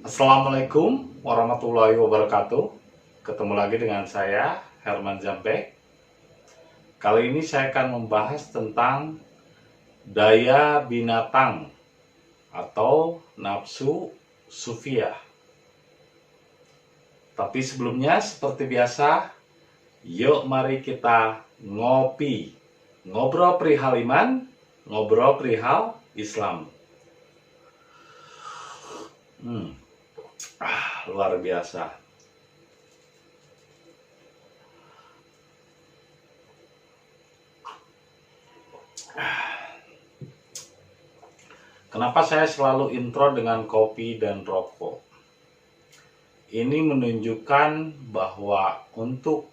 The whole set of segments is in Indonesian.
Assalamualaikum warahmatullahi wabarakatuh. Ketemu lagi dengan saya, Herman Zampek. Kali ini saya akan membahas tentang daya binatang atau nafsu sufiah. Tapi sebelumnya, seperti biasa, yuk mari kita ngopi. Ngobrol perihal iman, ngobrol perihal Islam. Luar biasa. Kenapa saya selalu intro dengan kopi dan rokok? Ini menunjukkan bahwa untuk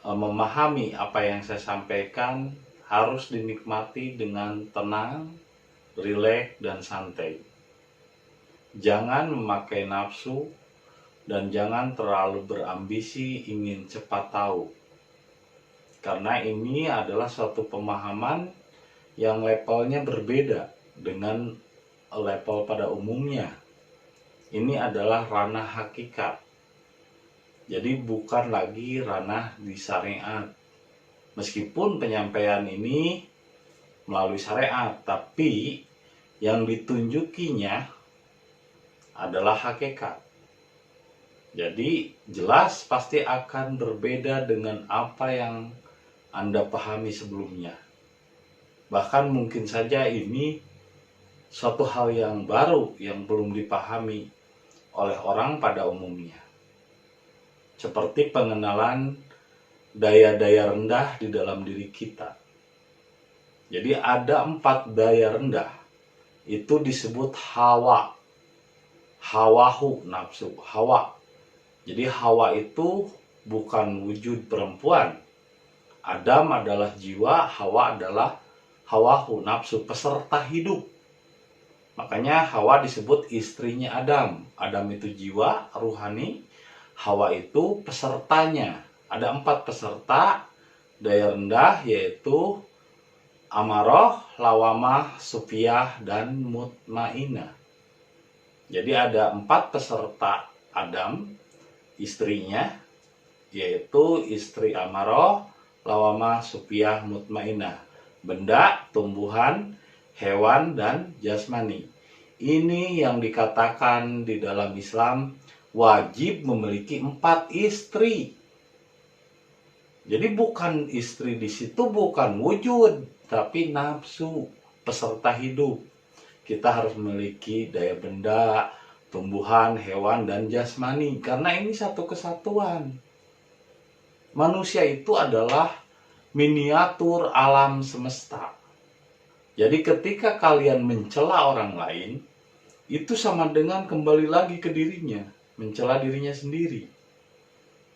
memahami apa yang saya sampaikan harus dinikmati dengan tenang, rileks, dan santai. Jangan memakai nafsu dan jangan terlalu berambisi ingin cepat tahu. Karena ini adalah suatu pemahaman yang levelnya berbeda dengan level pada umumnya. Ini adalah ranah hakikat. Jadi bukan lagi ranah di syariat. Meskipun penyampaian ini melalui syariat, tapi yang ditunjukinya adalah hakikat. Jadi jelas pasti akan berbeda dengan apa yang Anda pahami sebelumnya. Bahkan mungkin saja ini suatu hal yang baru yang belum dipahami oleh orang pada umumnya. Seperti pengenalan daya-daya rendah di dalam diri kita. Jadi ada 4 daya rendah. Itu disebut hawa. Hawahu, nafsu, hawa. Jadi hawa itu bukan wujud perempuan. Adam adalah jiwa, Hawa adalah hawahu, nafsu, peserta hidup. Makanya Hawa disebut istrinya Adam. Adam itu jiwa, ruhani. Hawa itu pesertanya. Ada 4 peserta daya rendah, yaitu amarah, lawamah, sufiyah, dan mutmainah. Jadi ada 4 peserta Adam, istrinya, yaitu istri amarah, lawamah, sufiyah, mutmainah. Benda, tumbuhan, hewan, dan jasmani. Ini yang dikatakan di dalam Islam wajib memiliki 4 istri. Jadi bukan istri di situ bukan wujud, tapi nafsu, peserta hidup. Kita harus memiliki daya benda, tumbuhan, hewan, dan jasmani. Karena ini satu kesatuan. Manusia itu adalah miniatur alam semesta. Jadi ketika kalian mencela orang lain, itu sama dengan kembali lagi ke dirinya, mencela dirinya sendiri.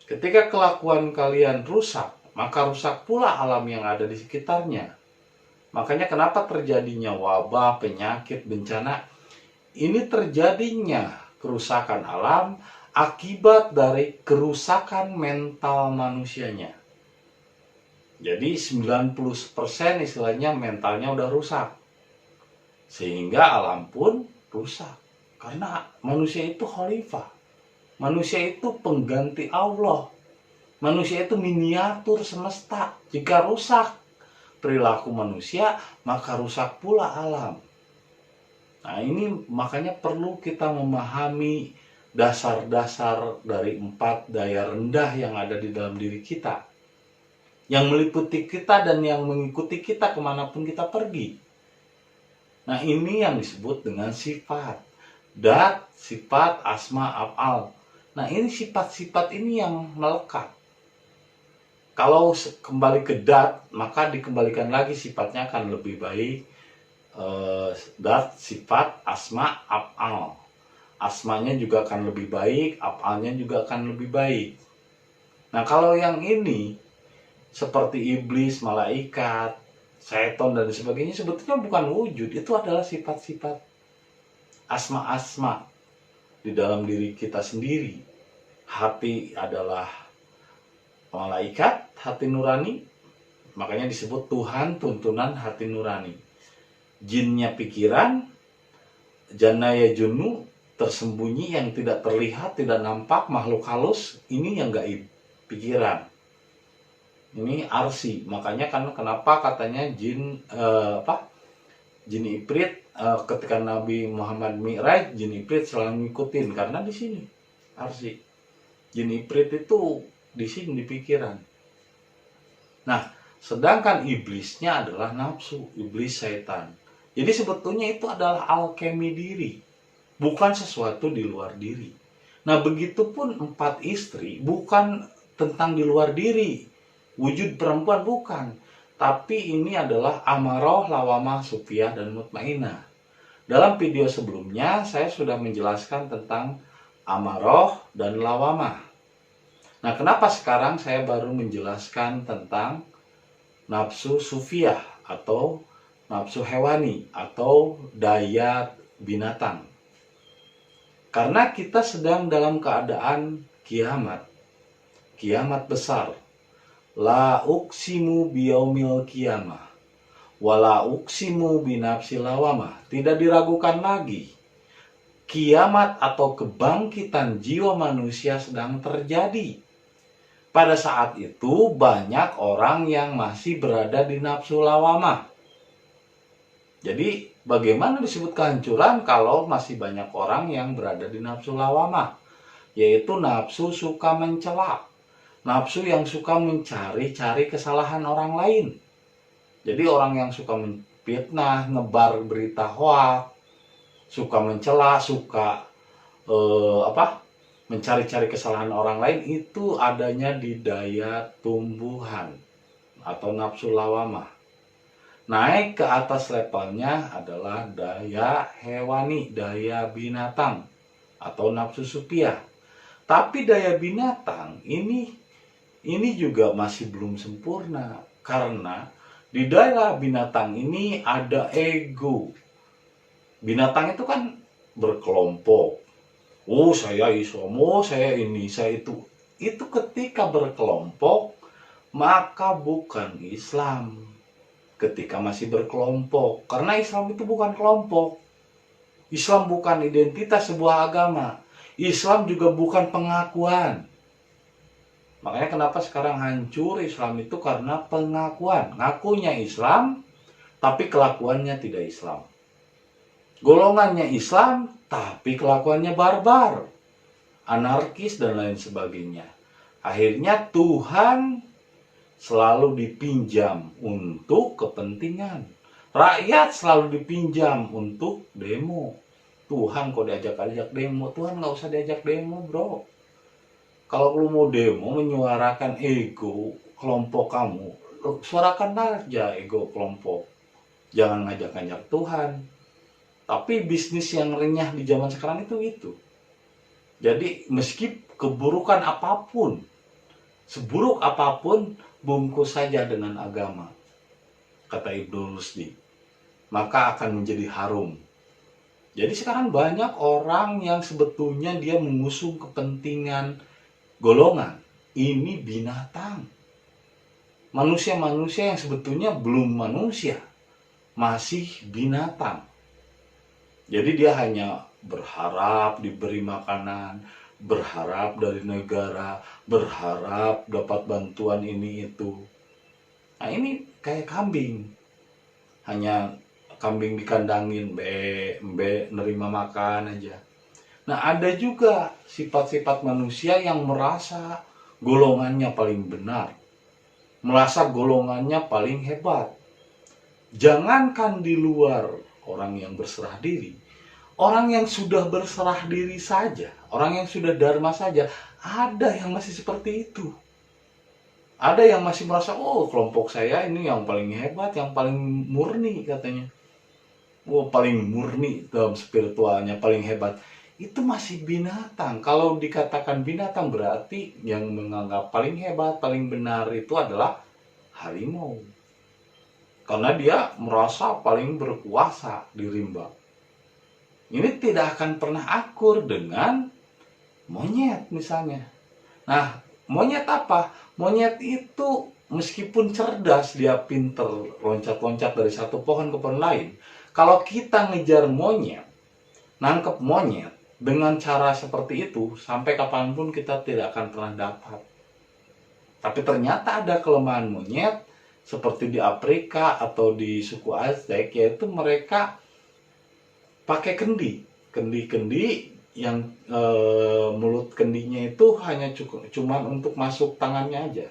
Ketika kelakuan kalian rusak, maka rusak pula alam yang ada di sekitarnya. Makanya kenapa terjadinya wabah, penyakit, bencana? Ini terjadinya kerusakan alam akibat dari kerusakan mental manusianya. Jadi 90% istilahnya mentalnya udah rusak. Sehingga alam pun rusak. Karena manusia itu khalifah. Manusia itu pengganti Allah. Manusia itu miniatur semesta. Jika rusak perilaku manusia, maka rusak pula alam. Nah ini makanya perlu kita memahami dasar-dasar dari 4 daya rendah yang ada di dalam diri kita. Yang meliputi kita dan yang mengikuti kita kemanapun kita pergi. Nah ini yang disebut dengan sifat. Dat, sifat, asma, af'al. Nah ini sifat-sifat ini yang melekat. Kalau kembali ke dat, maka dikembalikan lagi sifatnya akan lebih baik. Dat, sifat, asma, af'al. Asmanya juga akan lebih baik, af'alnya juga akan lebih baik. Nah kalau yang ini, seperti iblis, malaikat, setan, dan sebagainya, sebetulnya bukan wujud. Itu adalah sifat-sifat asma-asma di dalam diri kita sendiri. Hati adalah malaikat, hati nurani, makanya disebut Tuhan tuntunan hati nurani. Jinnya pikiran, janaya junu, tersembunyi yang tidak terlihat, tidak nampak, makhluk halus, ini yang gaib, pikiran. Ini arsi. Makanya kan kenapa katanya jin jin Ifrit ketika Nabi Muhammad Mi'raj, jin Ifrit selalu ngikutin karena di sini arsi. Jin Ifrit itu di sini di pikiran. Nah, sedangkan iblisnya adalah nafsu, iblis setan. Jadi sebetulnya itu adalah alkemi diri, bukan sesuatu di luar diri. Nah, begitupun 4 istri bukan tentang di luar diri, wujud perempuan bukan. Tapi ini adalah amaroh, lawamah, sufiyah, dan mutmainah. Dalam video sebelumnya saya sudah menjelaskan tentang amaroh dan lawamah. Nah, kenapa sekarang saya baru menjelaskan tentang nafsu sufiyah atau nafsu hewani atau daya binatang? Karena kita sedang dalam keadaan kiamat besar. La uksimu biyaumil kiamah wala uksimu binafsi lawamah. Tidak diragukan lagi, kiamat atau kebangkitan jiwa manusia sedang terjadi. Pada saat itu banyak orang yang masih berada di nafsu lawamah. Jadi bagaimana disebut kehancuran kalau masih banyak orang yang berada di nafsu lawamah? Yaitu nafsu suka mencela, nafsu yang suka mencari-cari kesalahan orang lain. Jadi orang yang suka memfitnah, nebar berita hoax, suka mencela, suka mencari-cari kesalahan orang lain, itu adanya di daya tumbuhan atau nafsu lawamah. Naik ke atas levelnya adalah daya hewani, daya binatang atau nafsu sufiyah. Tapi daya binatang ini juga masih belum sempurna, karena di daya binatang ini ada ego. Binatang itu kan berkelompok. Oh, saya Islam, oh saya ini, saya itu. Itu ketika berkelompok, maka bukan Islam. Ketika masih berkelompok, karena Islam itu bukan kelompok. Islam bukan identitas sebuah agama. Islam juga bukan pengakuan. Makanya kenapa sekarang hancur Islam itu karena pengakuan. Ngakunya Islam, tapi kelakuannya tidak Islam. Golongannya Islam, tapi kelakuannya barbar, anarkis, dan lain sebagainya. Akhirnya Tuhan selalu dipinjam untuk kepentingan. Rakyat selalu dipinjam untuk demo. Tuhan kok diajak-ajak demo? Tuhan nggak usah diajak demo, bro. Kalau lu mau demo, menyuarakan ego kelompok kamu, suarakan aja ego kelompok. Jangan ngajak-ngajak Tuhan. Tapi bisnis yang renyah di zaman sekarang itu. Jadi meski keburukan apapun, seburuk apapun, bungkus saja dengan agama, kata Ibnu Rusdi, maka akan menjadi harum. Jadi sekarang banyak orang yang sebetulnya dia mengusung kepentingan golongan. Ini binatang. Manusia-manusia yang sebetulnya belum manusia, masih binatang. Jadi dia hanya berharap diberi makanan, berharap dari negara, berharap dapat bantuan ini itu. Nah, ini kayak kambing. Hanya kambing dikandangin, nerima makan aja. Nah, ada juga sifat-sifat manusia yang merasa golongannya paling benar, merasa golongannya paling hebat. Jangankan di luar orang yang berserah diri, orang yang sudah berserah diri saja, orang yang sudah dharma saja, ada yang masih seperti itu. Ada yang masih merasa, oh kelompok saya ini yang paling hebat, yang paling murni katanya. Oh paling murni dalam spiritualnya, paling hebat. Itu masih binatang. Kalau dikatakan binatang berarti yang menganggap paling hebat, paling benar itu adalah harimau. Karena dia merasa paling berkuasa di rimba. Ini tidak akan pernah akur dengan monyet misalnya. Nah, monyet apa? Monyet itu meskipun cerdas, dia pinter loncat-loncat dari satu pohon ke pohon lain. Kalau kita ngejar monyet, nangkep monyet, dengan cara seperti itu, sampai kapanpun kita tidak akan pernah dapat. Tapi ternyata ada kelemahan monyet, seperti di Afrika atau di suku Aztec, yaitu mereka pakai kendi. Kendi-kendi yang mulut kendinya itu hanya cuman untuk masuk tangannya aja.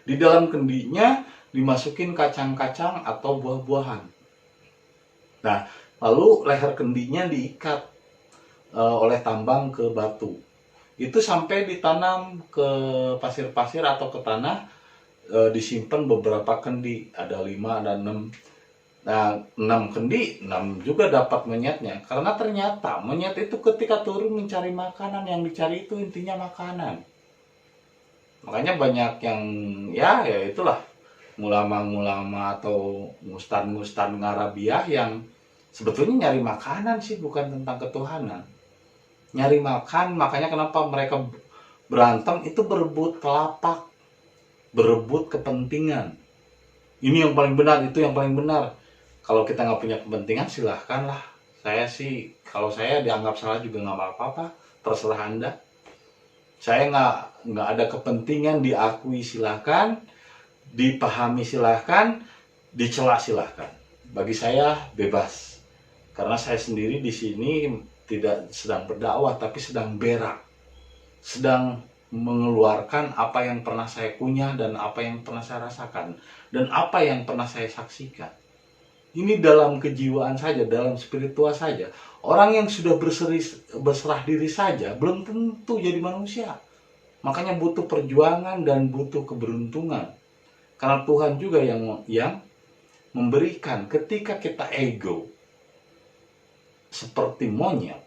Di dalam kendinya dimasukin kacang-kacang atau buah-buahan. Nah, lalu leher kendinya diikat oleh tambang ke batu. Itu sampai ditanam ke pasir-pasir atau ke tanah, disimpan beberapa kendi, ada 5, ada 6. Nah, 6 kendi, 6 juga dapat monyetnya. Karena ternyata monyet itu ketika turun mencari makanan, yang dicari itu intinya makanan. Makanya banyak yang ya itulah, ulama-ulama atau mustan-mustan Ngarabiah yang sebetulnya nyari makanan sih, bukan tentang ketuhanan. Nyari makan, makanya kenapa mereka berantem itu berebut telapak, berebut kepentingan. Ini yang paling benar, itu yang paling benar. Kalau kita nggak punya kepentingan, silahkanlah. Saya sih, kalau saya dianggap salah juga nggak apa-apa, terserah Anda. Saya nggak ada kepentingan, diakui silahkan, dipahami silahkan, dicela silahkan. Bagi saya bebas, karena saya sendiri di sini tidak sedang berdakwah, tapi sedang berak, sedang mengeluarkan apa yang pernah saya kunyah dan apa yang pernah saya rasakan dan apa yang pernah saya saksikan. Ini dalam kejiwaan saja, dalam spiritual saja. Orang yang sudah berserah diri saja belum tentu jadi manusia. Makanya butuh perjuangan dan butuh keberuntungan. Karena Tuhan juga yang memberikan. Ketika kita ego seperti monyet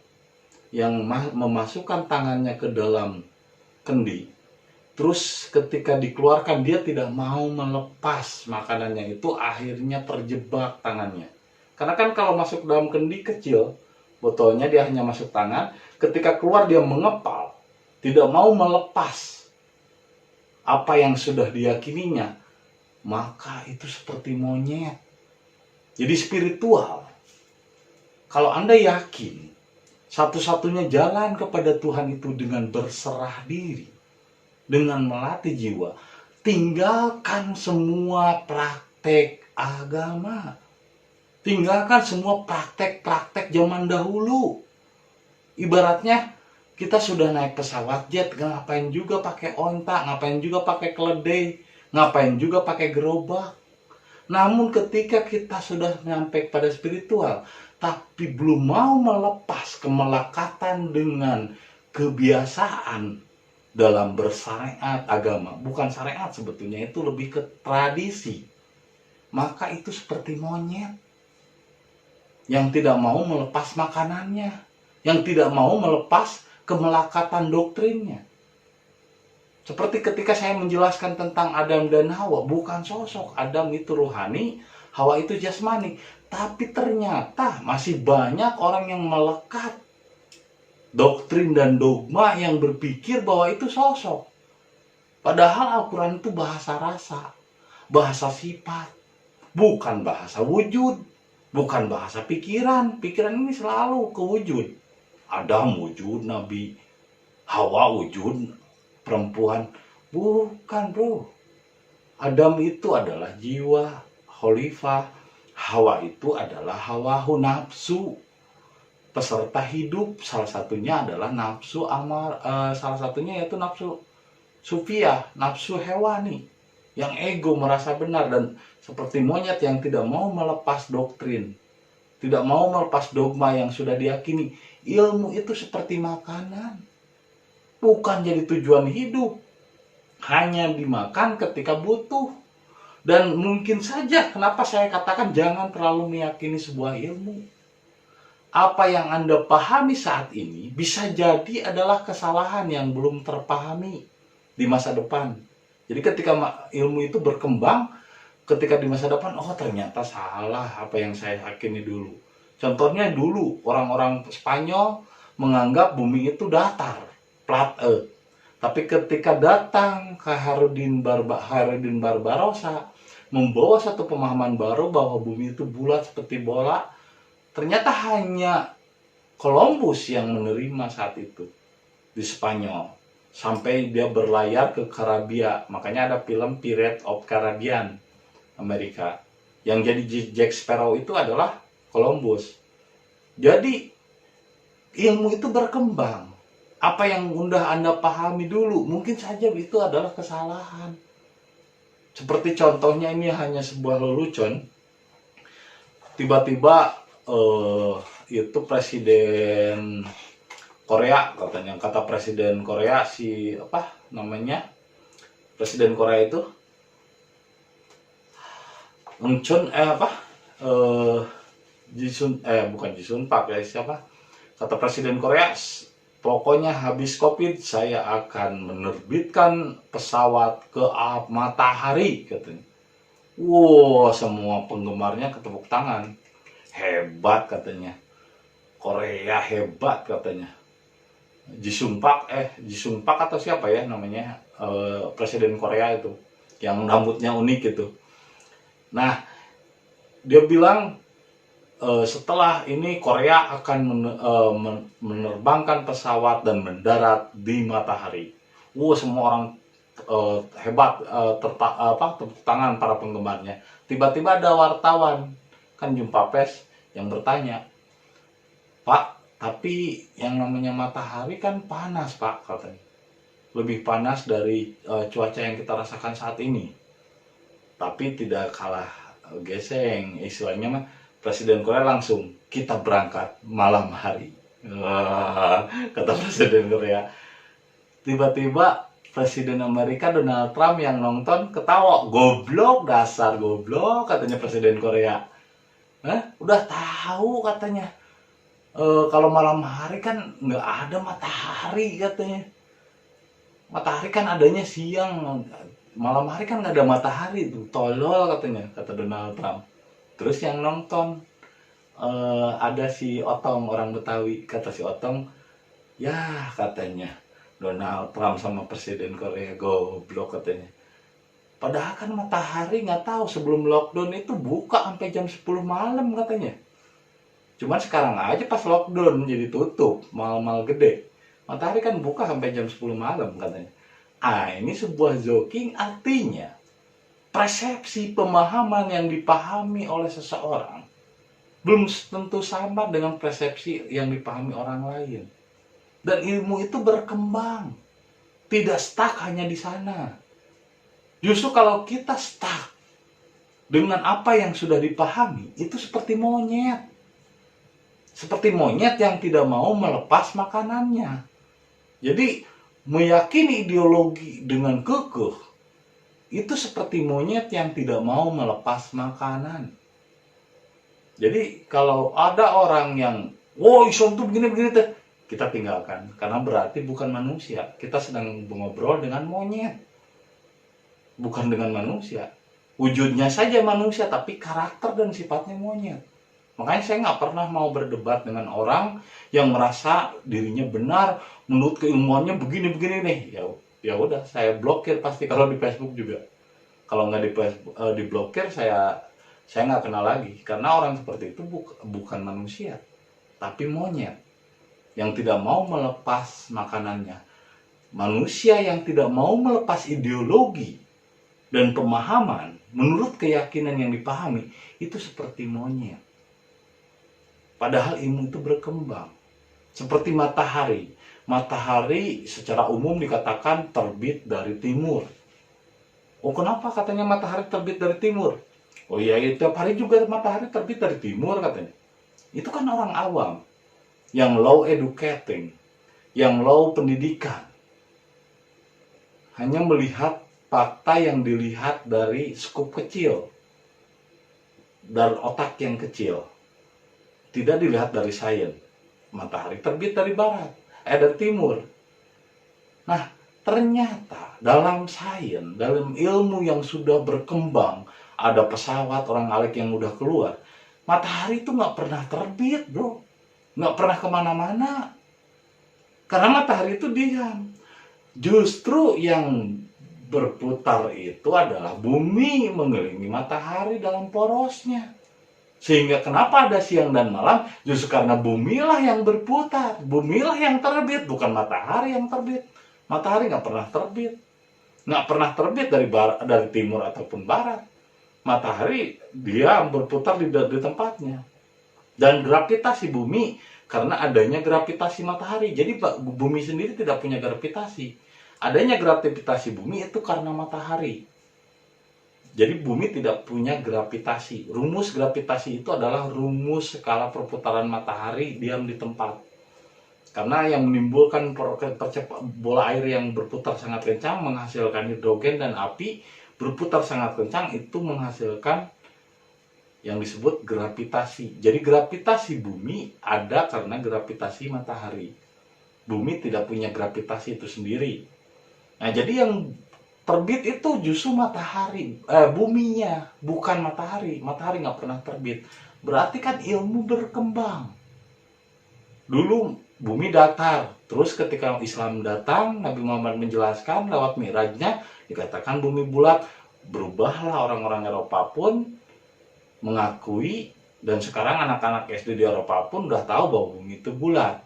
yang memasukkan tangannya ke dalam kendi, terus ketika dikeluarkan dia tidak mau melepas makanannya itu, akhirnya terjebak tangannya. Karena kan kalau masuk dalam kendi kecil, botolnya dia hanya masuk tangan, ketika keluar dia mengepal, tidak mau melepas apa yang sudah diyakininya, maka itu seperti monyet. Jadi spiritual, kalau Anda yakin satu-satunya jalan kepada Tuhan itu dengan berserah diri, dengan melatih jiwa, tinggalkan semua praktek agama. Tinggalkan semua praktek-praktek zaman dahulu. Ibaratnya kita sudah naik pesawat jet, ngapain juga pakai ontak, ngapain juga pakai keledai, ngapain juga pakai gerobak. Namun ketika kita sudah nyampe pada spiritual, tapi belum mau melepas kemelekatan dengan kebiasaan dalam bersyariat agama, bukan syariat sebetulnya, itu lebih ke tradisi, maka itu seperti monyet yang tidak mau melepas makanannya, yang tidak mau melepas kemelekatan doktrinnya. Seperti ketika saya menjelaskan tentang Adam dan Hawa, bukan sosok. Adam itu rohani, Hawa itu jasmani. Tapi ternyata masih banyak orang yang melekat doktrin dan dogma yang berpikir bahwa itu sosok. Padahal Al-Quran itu bahasa rasa, bahasa sifat, bukan bahasa wujud, bukan bahasa pikiran. Pikiran ini selalu ke wujud. Adam wujud, Nabi Hawa wujud, perempuan. Bukan bro. Adam itu adalah jiwa, khalifah. Hawa itu adalah hawahu, nafsu. Peserta hidup, salah satunya adalah nafsu amar, salah satunya yaitu nafsu sufia, nafsu hewani, yang ego merasa benar, dan seperti monyet yang tidak mau melepas doktrin, tidak mau melepas dogma yang sudah diyakini. Ilmu itu seperti makanan, bukan jadi tujuan hidup, hanya dimakan ketika butuh. Dan mungkin saja kenapa saya katakan jangan terlalu meyakini sebuah ilmu. Apa yang Anda pahami saat ini bisa jadi adalah kesalahan yang belum terpahami di masa depan. Jadi ketika ilmu itu berkembang, ketika di masa depan, oh ternyata salah apa yang saya yakini dulu. Contohnya dulu orang-orang Spanyol menganggap bumi itu datar, flat earth. Tapi ketika datang ke Harudin Barbarossa membawa satu pemahaman baru bahwa bumi itu bulat seperti bola, ternyata hanya Columbus yang menerima saat itu di Spanyol. Sampai dia berlayar ke Karibia. Makanya ada film Pirates of Caribbean Amerika. Yang jadi Jack Sparrow itu adalah Columbus. Jadi ilmu itu berkembang. Apa yang udah Anda pahami dulu, mungkin saja itu adalah kesalahan. Seperti contohnya ini hanya sebuah lelucon. Tiba-tiba itu Presiden Korea, katanya, kata Presiden Korea si apa namanya, Presiden Korea itu bukan Jisun Pak ya, siapa, kata Presiden Korea, pokoknya habis COVID saya akan menerbitkan pesawat ke matahari, katanya. Wow, semua penggemarnya ketepuk tangan. Hebat, katanya. Korea hebat, katanya. Jisung Pak atau siapa ya namanya, Presiden Korea itu yang rambutnya unik itu. Nah, dia bilang setelah ini Korea akan menerbangkan pesawat dan mendarat di matahari. Semua orang hebat, tepuk tangan para penggemarnya. Tiba-tiba ada wartawan kan jumpa pers yang bertanya, "Pak, tapi yang namanya matahari kan panas, Pak," katanya. "Lebih panas dari cuaca yang kita rasakan saat ini." Tapi tidak kalah geseng, istilahnya mah Presiden Korea langsung, "Kita berangkat malam hari." Wah, kata Presiden Korea. Tiba-tiba Presiden Amerika Donald Trump yang nonton ketawa, "Goblok, dasar goblok," katanya Presiden Korea. Udah tahu, katanya, kalau malam hari kan nggak ada matahari, katanya. Matahari kan adanya siang, malam hari kan nggak ada matahari tuh, tolol, katanya, kata Donald Trump. Terus yang nonton ada si Otong, orang Betawi. Kata si Otong, "Ya," katanya, "Donald Trump sama Presiden Korea goblok," katanya. Padahal kan matahari nggak tahu sebelum lockdown itu buka sampai jam 10 malam, katanya. Cuman sekarang aja pas lockdown jadi tutup, mal-mal gede. Matahari kan buka sampai jam 10 malam, katanya. Ini sebuah joking, artinya persepsi pemahaman yang dipahami oleh seseorang belum tentu sama dengan persepsi yang dipahami orang lain. Dan ilmu itu berkembang, tidak stuck hanya di sana. Justru kalau kita stuck dengan apa yang sudah dipahami, itu seperti monyet. Seperti monyet yang tidak mau melepas makanannya. Jadi meyakini ideologi dengan kekeh itu seperti monyet yang tidak mau melepas makanan. Jadi kalau ada orang yang, Islam tuh begini-begini, kita tinggalkan. Karena berarti bukan manusia. Kita sedang mengobrol dengan monyet. Bukan dengan manusia. Wujudnya saja manusia, tapi karakter dan sifatnya monyet. Makanya saya nggak pernah mau berdebat dengan orang yang merasa dirinya benar, menurut keilmuannya begini-begini nih. Ya udah, saya blokir pasti kalau di Facebook juga. Kalau nggak diblokir, saya nggak kenal lagi. Karena orang seperti itu bukan manusia, tapi monyet yang tidak mau melepas makanannya. Manusia yang tidak mau melepas ideologi dan pemahaman menurut keyakinan yang dipahami, itu seperti monyet. Padahal ilmu itu berkembang. Seperti matahari. Matahari secara umum dikatakan terbit dari timur. Kenapa katanya matahari terbit dari timur? Iya, tiap hari juga matahari terbit dari timur, katanya. Itu kan orang awam, yang low educating, yang low pendidikan. Hanya melihat fakta yang dilihat dari skup kecil, dari otak yang kecil. Tidak dilihat dari sains. Matahari terbit dari barat, dari timur. Nah, ternyata dalam sains, dalam ilmu yang sudah berkembang, ada pesawat orang Alek yang udah keluar, matahari itu nggak pernah terbit, bro. Nggak pernah kemana-mana. Karena matahari itu diam. Justru yang berputar itu adalah bumi mengelilingi matahari dalam porosnya. Sehingga kenapa ada siang dan malam? Justru karena bumilah yang berputar, bumilah yang terbit, bukan matahari yang terbit. Matahari nggak pernah terbit, nggak pernah terbit dari timur ataupun barat. Matahari dia berputar di tempatnya. Dan gravitasi bumi karena adanya gravitasi matahari. Jadi bumi sendiri tidak punya gravitasi. Adanya gravitasi bumi itu karena matahari. Jadi bumi tidak punya gravitasi. Rumus gravitasi itu adalah rumus skala perputaran matahari diam di tempat. Karena yang menimbulkan bola air yang berputar sangat kencang menghasilkan hidrogen dan api berputar sangat kencang itu menghasilkan yang disebut gravitasi. Jadi gravitasi bumi ada karena gravitasi matahari. Bumi tidak punya gravitasi itu sendiri. Nah, jadi yang terbit itu justru matahari, buminya, bukan matahari. Matahari nggak pernah terbit. Berarti kan ilmu berkembang. Dulu bumi datar, terus ketika Islam datang, Nabi Muhammad menjelaskan lewat Mi'rajnya, dikatakan bumi bulat. Berubahlah orang-orang Eropa pun mengakui, dan sekarang anak-anak SD di Eropa pun udah tahu bahwa bumi itu bulat.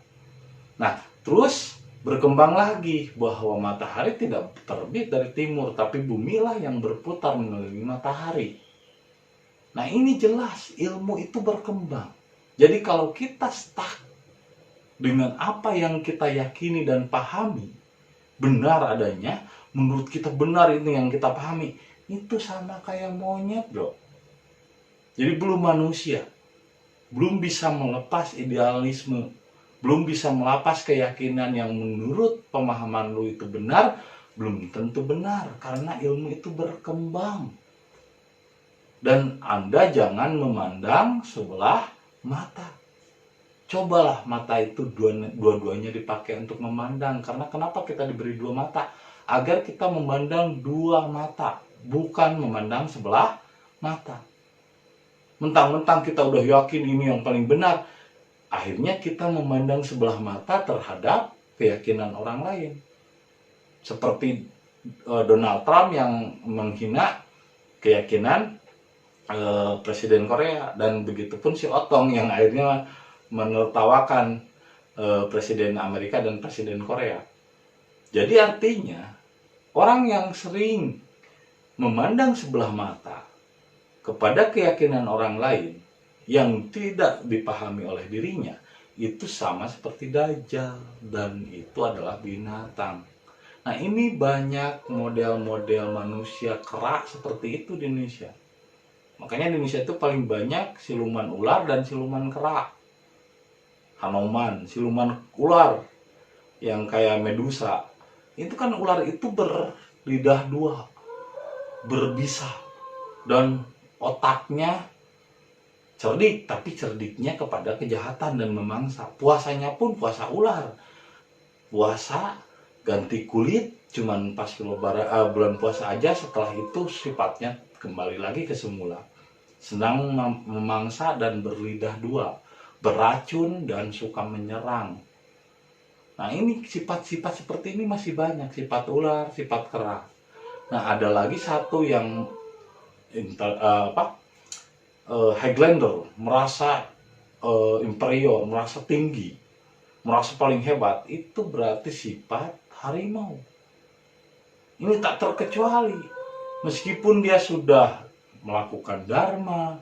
Nah, terus berkembang lagi bahwa matahari tidak terbit dari timur, tapi bumilah yang berputar mengelilingi matahari. Nah, ini jelas ilmu itu berkembang. Jadi kalau kita stuck dengan apa yang kita yakini dan pahami, benar adanya, menurut kita benar ini yang kita pahami, itu sama kayak monyet, bro. Jadi belum manusia, belum bisa melepas idealisme, belum bisa melepas keyakinan yang menurut pemahaman lu itu benar, belum tentu benar, karena ilmu itu berkembang. Dan Anda jangan memandang sebelah mata. Cobalah mata itu dua-duanya dipakai untuk memandang. Karena kenapa kita diberi dua mata? Agar kita memandang dua mata, bukan memandang sebelah mata. Mentang-mentang kita udah yakin ini yang paling benar, akhirnya kita memandang sebelah mata terhadap keyakinan orang lain. Seperti Donald Trump yang menghina keyakinan Presiden Korea, dan begitupun si Otong yang akhirnya menertawakan Presiden Amerika dan Presiden Korea. Jadi artinya orang yang sering memandang sebelah mata kepada keyakinan orang lain yang tidak dipahami oleh dirinya, itu sama seperti Dajjal, dan itu adalah binatang. Nah, ini banyak model-model manusia kerak seperti itu di Indonesia. Makanya di Indonesia itu paling banyak siluman ular dan siluman kerak. Hanoman, siluman ular yang kayak Medusa. Itu kan ular itu berlidah dua, berbisa, dan otaknya cerdik, tapi cerdiknya kepada kejahatan dan memangsa. Puasanya pun puasa ular. Puasa ganti kulit cuman pas bulan puasa aja, setelah itu sifatnya kembali lagi ke semula. Senang memangsa dan berlidah dua, beracun dan suka menyerang. Nah, ini sifat-sifat seperti ini masih banyak, sifat ular, sifat kera. Nah, ada lagi satu yang Highlander, merasa inferior, merasa tinggi, merasa paling hebat. Itu berarti sifat harimau. Ini tak terkecuali, meskipun dia sudah melakukan dharma,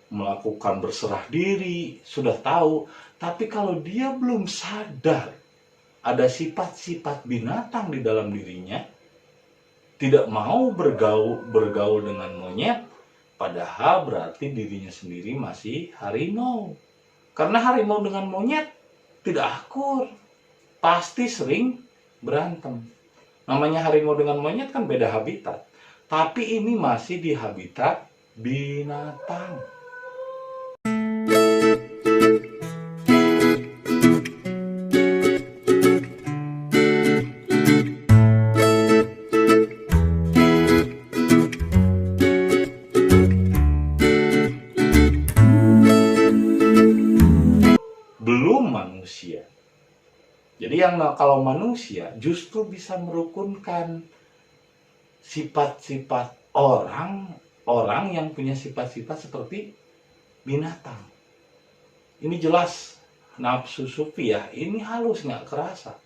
melakukan berserah diri, sudah tahu, tapi kalau dia belum sadar ada sifat-sifat binatang di dalam dirinya, tidak mau bergaul dengan monyet, padahal berarti dirinya sendiri masih harimau. Karena harimau dengan monyet tidak akur, pasti sering berantem. Namanya harimau dengan monyet kan beda habitat, tapi ini masih di habitat binatang. Belum manusia. Jadi yang kalau manusia justru bisa merukunkan sifat-sifat orang yang punya sifat-sifat seperti binatang. Ini jelas nafsu sufi ya, ini halus nggak kerasa.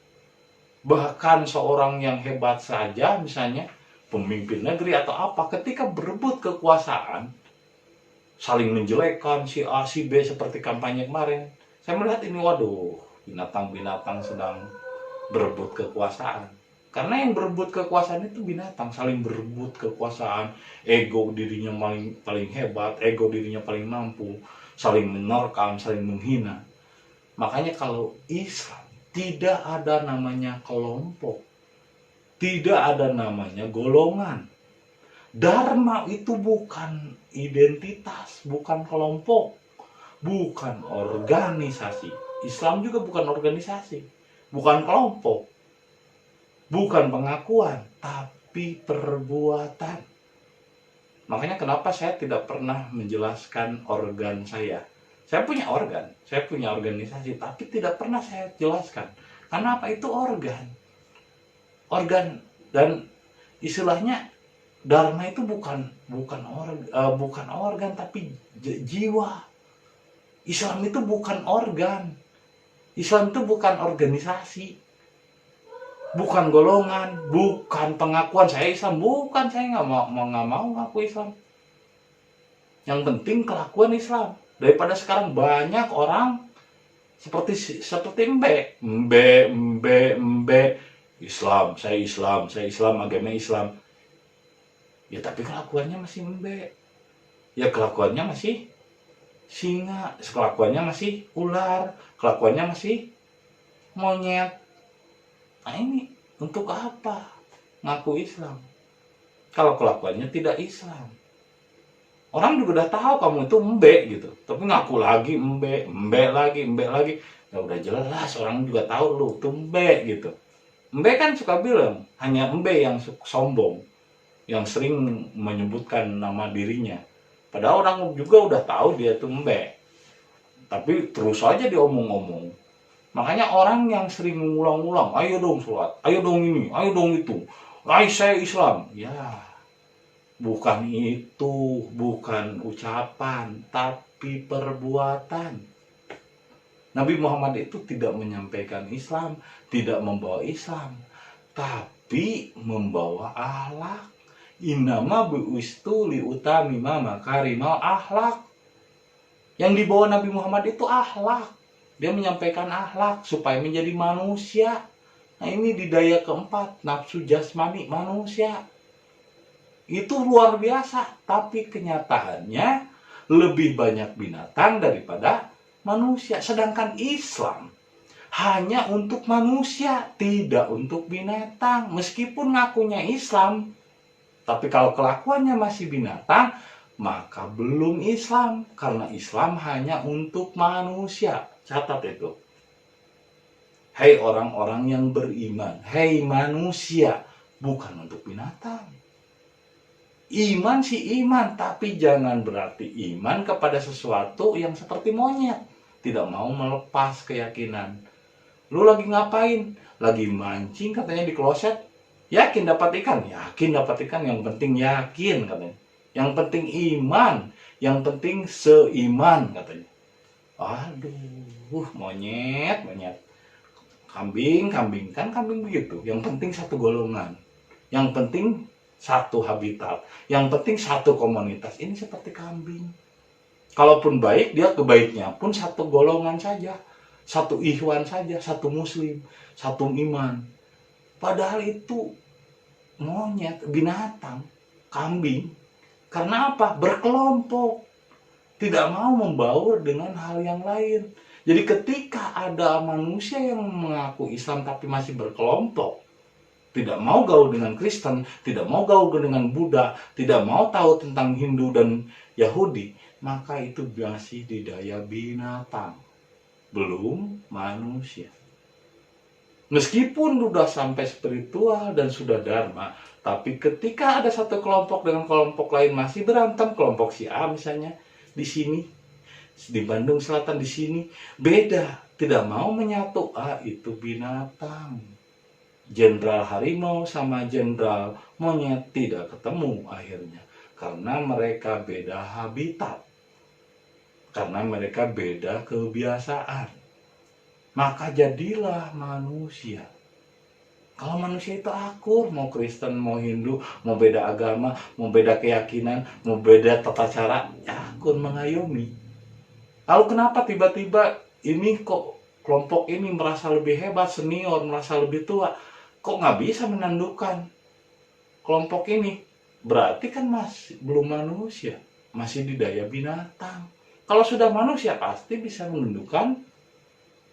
Bahkan seorang yang hebat saja, misalnya pemimpin negeri atau apa, ketika berebut kekuasaan, saling menjelekkan si A, si B seperti kampanye kemarin. Saya melihat ini, waduh, binatang-binatang sedang berebut kekuasaan. Karena yang berebut kekuasaan itu binatang, saling berebut kekuasaan, ego dirinya paling hebat, ego dirinya paling mampu, saling menerkam, saling menghina. Makanya kalau Islam tidak ada namanya kelompok, tidak ada namanya golongan. Dharma itu bukan identitas, bukan kelompok, bukan organisasi. Islam juga bukan organisasi, bukan kelompok, bukan pengakuan, tapi perbuatan. Makanya kenapa saya tidak pernah menjelaskan organ saya. Saya punya organ, saya punya organisasi, tapi tidak pernah saya jelaskan. Karena apa? Itu organ. Organ, dan istilahnya dharma itu bukan organ tapi jiwa. Islam itu bukan organ. Islam itu bukan organisasi. Bukan golongan, bukan pengakuan saya Islam, bukan, saya nggak mau ngaku Islam. Yang penting kelakuan Islam. Daripada sekarang banyak orang seperti mbe Islam, saya Islam, agama Islam. Ya tapi kelakuannya masih mbe. Ya kelakuannya masih singa, kelakuannya masih ular, kelakuannya masih monyet. Nah ini untuk apa ngaku Islam kalau kelakuannya tidak Islam? Orang juga udah tahu kamu itu embe gitu, tapi ngaku lagi embe lagi. Ya udah jelas orang juga tahu lu itu embe gitu. Embe kan suka bilang hanya embe yang sombong, yang sering menyebutkan nama dirinya. Padahal orang juga udah tahu dia itu embe, tapi terus aja diomong-omong. Makanya orang yang sering mengulang-ulang, ayo dong sholat, ayo dong ini, ayo dong itu, saya Islam. Ya, bukan itu, bukan ucapan, tapi perbuatan. Nabi Muhammad itu tidak menyampaikan Islam, tidak membawa Islam, tapi membawa akhlak. Innama bu'istu liutamima makarimal akhlak. Yang dibawa Nabi Muhammad itu akhlak. Dia menyampaikan akhlak supaya menjadi manusia. Nah ini di daya keempat, nafsu jasmani manusia. Itu luar biasa, tapi kenyataannya lebih banyak binatang daripada manusia. Sedangkan Islam hanya untuk manusia, tidak untuk binatang. Meskipun ngakunya Islam, tapi kalau kelakuannya masih binatang, maka belum Islam. Karena Islam hanya untuk manusia. Catat itu. Hei orang-orang yang beriman, hei manusia, bukan untuk binatang. Iman sih iman, tapi jangan berarti iman kepada sesuatu yang seperti monyet. Tidak mau melepas keyakinan. Lu lagi ngapain? Lagi mancing katanya di kloset. Yakin dapat ikan? Yakin dapat ikan, yang penting yakin katanya. Yang penting iman, yang penting seiman katanya. Aduh, monyet. Kambing kan kambing begitu. Yang penting satu golongan. Yang penting satu habitat. Yang penting satu komunitas. Ini seperti kambing. Kalaupun baik, dia kebaiknya pun satu golongan saja. Satu ikhwan saja, satu muslim, satu iman. Padahal itu monyet, binatang, kambing. Karena apa? Berkelompok. Tidak mau membaur dengan hal yang lain. Jadi ketika ada manusia yang mengaku Islam tapi masih berkelompok, tidak mau gaul dengan Kristen, tidak mau gaul dengan Buddha, tidak mau tahu tentang Hindu dan Yahudi, maka itu masih di daya binatang, belum manusia. Meskipun sudah sampai spiritual dan sudah dharma, tapi ketika ada satu kelompok dengan kelompok lain masih berantem, kelompok si A misalnya, di sini, di Bandung Selatan di sini, beda, tidak mau menyatu. Itu binatang. Jenderal harimau sama jenderal monyet tidak ketemu akhirnya, karena mereka beda habitat. karena mereka beda kebiasaan. Maka jadilah manusia. Kalau manusia itu akur, mau Kristen, mau Hindu, mau beda agama, mau beda keyakinan, mau beda tata cara, ya akur mengayomi. Lalu kenapa tiba-tiba ini kok kelompok ini merasa lebih hebat, senior, merasa lebih tua, kok nggak bisa menandukan kelompok ini? Berarti kan masih belum manusia, masih di daya binatang. Kalau sudah manusia pasti bisa menentukan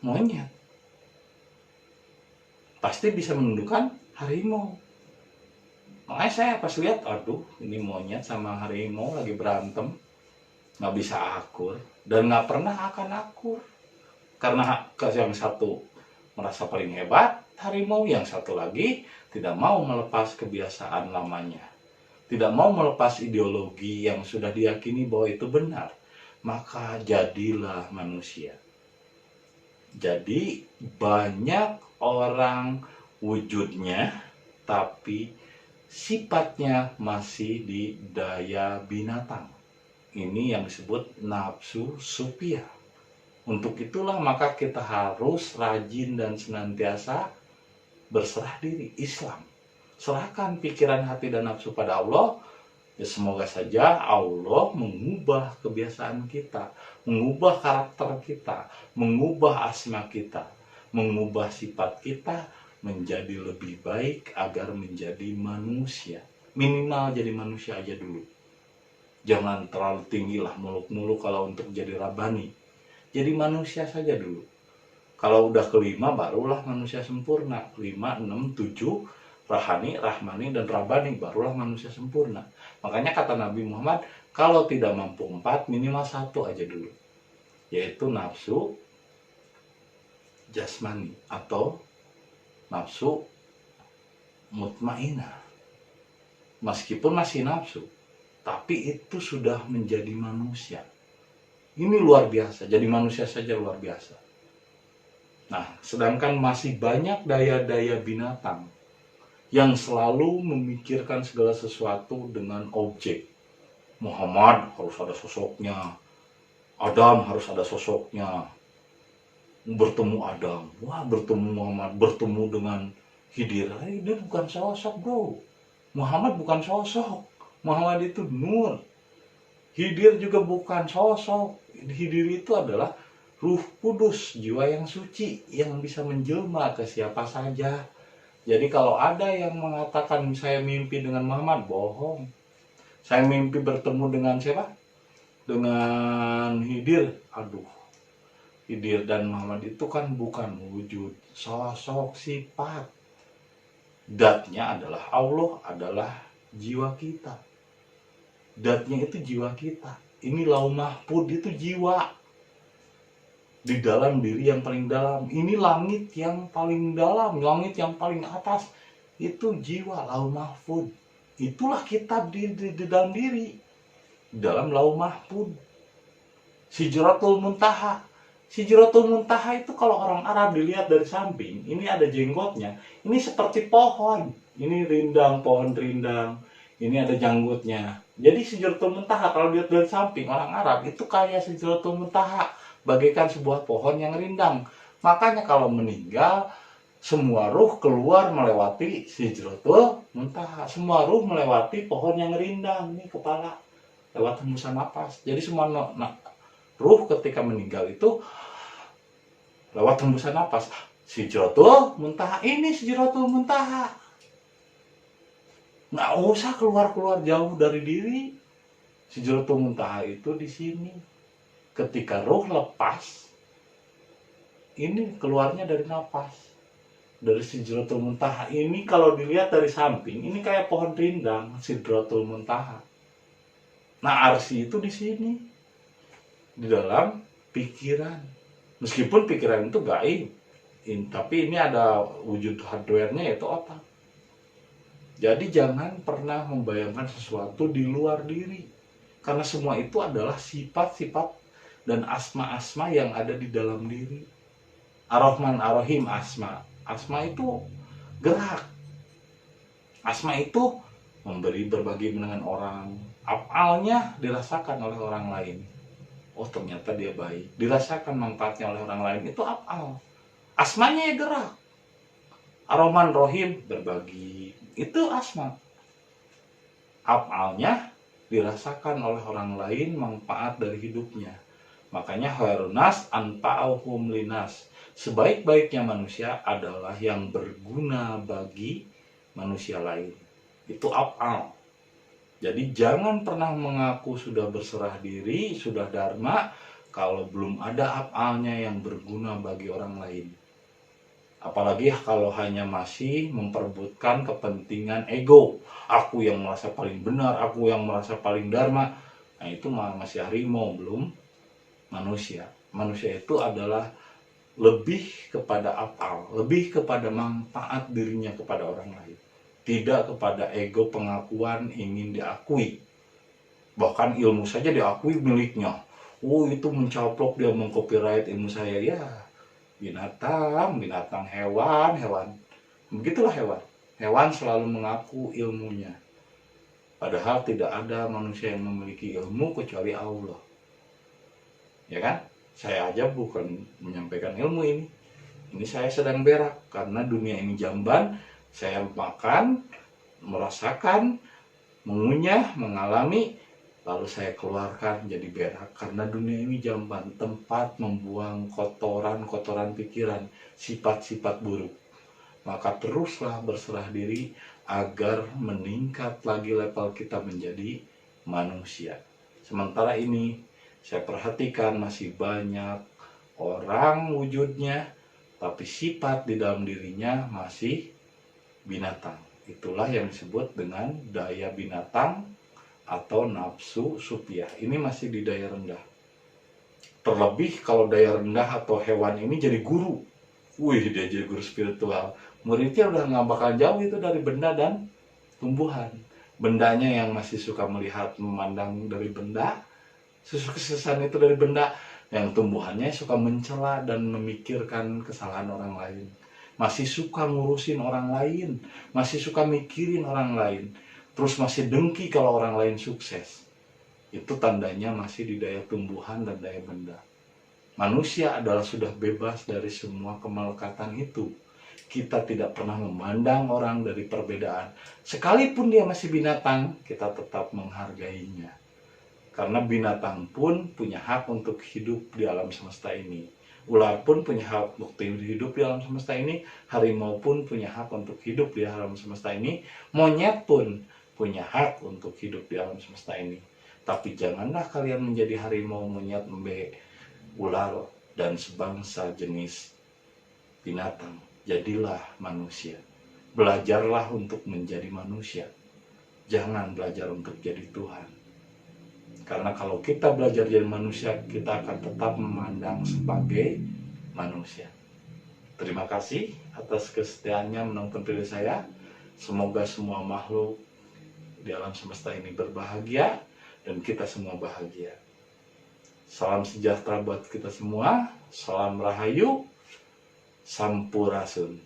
monyet, pasti bisa menentukan harimau. Makanya saya pas lihat, aduh ini monyet sama harimau lagi berantem, nggak bisa akur dan nggak pernah akan akur, karena yang satu merasa paling hebat harimau, yang satu lagi tidak mau melepas kebiasaan lamanya, tidak mau melepas ideologi yang sudah diyakini bahwa itu benar. Maka jadilah manusia. Jadi banyak orang wujudnya tapi sifatnya masih di daya binatang. Ini yang disebut nafsu supia. Untuk itulah maka kita harus rajin dan senantiasa berserah diri Islam. Serahkan pikiran, hati, dan nafsu pada Allah. Ya, semoga saja Allah mengubah kebiasaan kita, mengubah karakter kita, mengubah asma kita, mengubah sifat kita menjadi lebih baik agar menjadi manusia. Minimal jadi manusia aja dulu. Jangan terlalu tinggi lah muluk-muluk kalau untuk jadi rabani. Jadi manusia saja dulu. Kalau udah kelima barulah manusia sempurna. 5, 6, 7 Rahani, Rahmani, dan Rabani, barulah manusia sempurna. Makanya kata Nabi Muhammad, kalau tidak mampu 4, minimal 1 aja dulu, yaitu nafsu jasmani atau nafsu mutmainah. Meskipun masih nafsu, tapi itu sudah menjadi manusia. Ini luar biasa, jadi manusia saja luar biasa. Nah, sedangkan masih banyak daya-daya binatang yang selalu memikirkan segala sesuatu dengan objek. Muhammad harus ada sosoknya, Adam harus ada sosoknya. Bertemu Adam, wah bertemu Muhammad, bertemu dengan Khidir. Dia bukan sosok bro. Muhammad bukan sosok. Muhammad itu nur. Khidir juga bukan sosok. Khidir itu adalah Ruh Kudus, jiwa yang suci, yang bisa menjelma ke siapa saja. Jadi kalau ada yang mengatakan saya mimpi dengan Muhammad, bohong. Saya mimpi bertemu dengan siapa? Dengan Khidir. Aduh, Khidir dan Muhammad itu kan bukan wujud, sosok, sifat. Datnya adalah Allah, adalah jiwa kita. Datnya itu jiwa kita. Ini Lauh Mahfud itu jiwa. Di dalam diri yang paling dalam. Ini langit yang paling dalam, langit yang paling atas. Itu jiwa, Lauh Mahfud. Itulah kitab di dalam diri. Di dalam Lauh Mahfud. Sidratul Muntaha. Sidratul Muntaha itu kalau orang Arab dilihat dari samping, ini ada jenggotnya. Ini seperti pohon. Ini rindang, pohon rindang. Ini ada janggutnya. Jadi Sidratul Muntaha kalau dilihat dari samping orang Arab itu kayak Sidratul Muntaha, bagaikan sebuah pohon yang rindang. Makanya kalau meninggal, semua ruh keluar melewati Sidratul Muntaha. Semua ruh melewati pohon yang rindang. Ini kepala, lewat hembusan napas. Jadi semua ruh ketika meninggal itu lewat hembusan napas. Sidratul Muntaha, ini Sidratul Muntaha. Nggak usah keluar-keluar jauh dari diri. Sidratul Muntaha itu di sini. Ketika ruh lepas, ini keluarnya dari napas, dari Sidratul Muntaha. Ini kalau dilihat dari samping, ini kayak pohon rindang, Sidratul Muntaha. Nah, arsy itu di sini, di dalam pikiran. Meskipun pikiran itu gaib, tapi ini ada wujud hardware-nya, yaitu otak. Jadi jangan pernah membayangkan sesuatu di luar diri, karena semua itu adalah sifat-sifat dan asma-asma yang ada di dalam diri. Ar-Rahman, Ar-Rahim, asma. Asma itu gerak. Asma itu memberi, berbagi dengan orang. Afalnya dirasakan oleh orang lain. oh ternyata dia baik, dirasakan manfaatnya oleh orang lain, itu af'al. Asmanya ya gerak, Ar-Rahman Rohim berbagi, itu asma. Af'alnya dirasakan oleh orang lain manfaat dari hidupnya. Makanya khairun nas anfa'uhum linas. Sebaik-baiknya manusia adalah yang berguna bagi manusia lain. Itu af'al. Jadi jangan pernah mengaku sudah berserah diri, sudah dharma, kalau belum ada af'alnya yang berguna bagi orang lain. Apalagi kalau hanya masih memperebutkan kepentingan ego. Aku yang merasa paling benar, aku yang merasa paling dharma. Nah itu masih harimau, belum manusia. Manusia itu adalah lebih kepada af'al, lebih kepada manfaat dirinya kepada orang lain. Tidak kepada ego pengakuan ingin diakui. Bahkan ilmu saja diakui miliknya. Oh itu mencaplok, dia mengcopyright ilmu saya. Ya binatang, hewan. Begitulah hewan. Hewan selalu mengaku ilmunya. Padahal tidak ada manusia yang memiliki ilmu kecuali Allah. Ya kan? Saya aja bukan menyampaikan ilmu ini. Ini saya sedang berak karena dunia ini jamban. Saya makan, merasakan, mengunyah, mengalami, lalu saya keluarkan jadi berak. Karena dunia ini jamban, tempat membuang kotoran-kotoran pikiran, sifat-sifat buruk. Maka teruslah berserah diri agar meningkat lagi level kita menjadi manusia. Sementara ini saya perhatikan masih banyak orang wujudnya, tapi sifat di dalam dirinya masih binatang. Itulah yang disebut dengan daya binatang atau nafsu supiah. Ini masih di daya rendah. Terlebih kalau daya rendah atau hewan ini jadi guru. Wih, dia jadi guru spiritual. Muridnya udah nggak bakal jauh itu dari benda dan tumbuhan. Bendanya yang masih suka melihat, memandang dari benda, kesuksesan itu dari benda. Yang tumbuhannya suka mencela dan memikirkan kesalahan orang lain. Masih suka ngurusin orang lain, masih suka mikirin orang lain, terus masih dengki kalau orang lain sukses. Itu tandanya masih di daya tumbuhan dan daya benda. Manusia adalah sudah bebas dari semua kemelekatan itu. Kita tidak pernah memandang orang dari perbedaan. Sekalipun dia masih binatang, kita tetap menghargainya. Karena binatang pun punya hak untuk hidup di alam semesta ini. Ular pun punya hak untuk hidup di alam semesta ini. Harimau pun punya hak untuk hidup di alam semesta ini. Monyet pun punya hak untuk hidup di alam semesta ini. Tapi janganlah kalian menjadi harimau, monyet, embe, ular, dan sebangsa jenis binatang. Jadilah manusia. Belajarlah untuk menjadi manusia. Jangan belajar untuk jadi Tuhan. Karena kalau kita belajar jadi manusia, kita akan tetap memandang sebagai manusia. Terima kasih atas kesetiaannya menonton video saya. Semoga semua makhluk di alam semesta ini berbahagia dan kita semua bahagia. Salam sejahtera buat kita semua. Salam rahayu. Sampurasun.